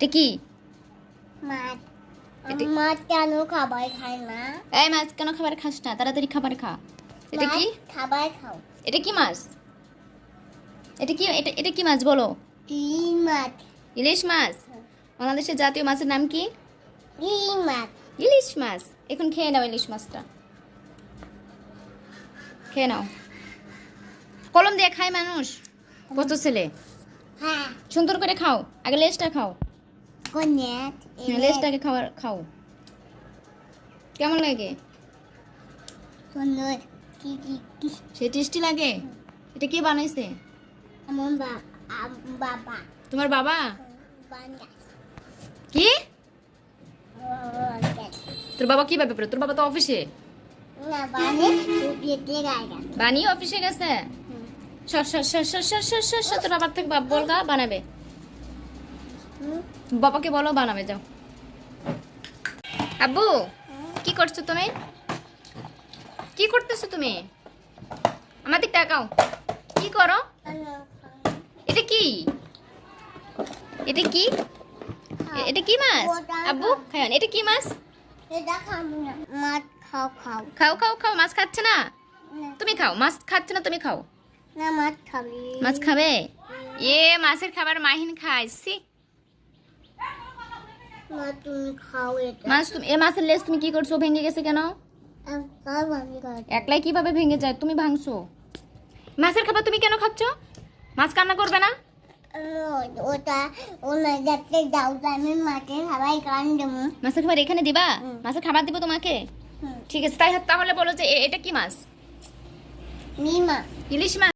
এটা কি? মাছ। মাছ কেন খাবার খায় না? এই মাছ কেন খাবার খাস না? তাড়াতাড়ি খাবার খা। এটা কি? মাছ খাবার খাও। এটা কি মাছ? এটা কি? এটা কি মাছ বলো? ইলিশ মাছ। ইলিশ মাছ। বাংলাদেশের জাতীয় মাছের নাম কি? ইলিশ মাছ। ইলিশ মাছ। এখন খেয়ে নাও ইলিশ মাছটা, খেয়ে নাও। কলম দিয়ে খায় মানুষ? কত ছেলে? হ্যাঁ। সুন্দর করে খাও, আগে লেজটা খাও। কোনেট। লেজটাকে খাও। কেমন লাগে? সুন্দর। কি সে টেস্টি লাগে। এটা কে বানাইছে? আমার বাবা। তোমার বাবা? বানাস। কি? তোর বাবা কি ভাবে? তোর বাবা তো অফিসে। না বানে উপরেতে গায়গা। বানিয়ে অফিসে গেছে। তোর বাবার থেকে বলগা বানাবে। বাবাকে বলো বানাবে, যাও। আব্বু কি করছো তুমি? কি করতেছো তুমি? আমার দিক তাকাও। কি করো? এটা কি? এটা কি? এটা কি মাছ? আব্বু খায় এটা কি মাছ? এটা খাবো না। মাছ খাও। খাও। মাছ খাচ্ছে না? তুমি খাও। মাছ খাচ্ছে না, তুমি খাও। না মাছ খাবি। মাছ খাবে? মাছের খাবার মাহিন খাইছি। মা তুমি খাও এটা। মাছের লেজ তুমি কি করছো? ভেঙে গেছে কেন? তার ভাবি খাও। একলাই কিভাবে ভেঙে যায়? তুমি ভাঙছো। মাছের খাবার তুমি কেন খাচ্ছ? মাছ কান্না করবে না? ওটা ওনা যাতে দাও আমি মাছের খাবার কান দেবো। মাছের খাবার এখানে দিবা? মাছের খাবার দিব তোমাকে? ঠিক আছে, তাহলে বলো যে এটা কি মাছ? মিমা। ইলিশ মাছ।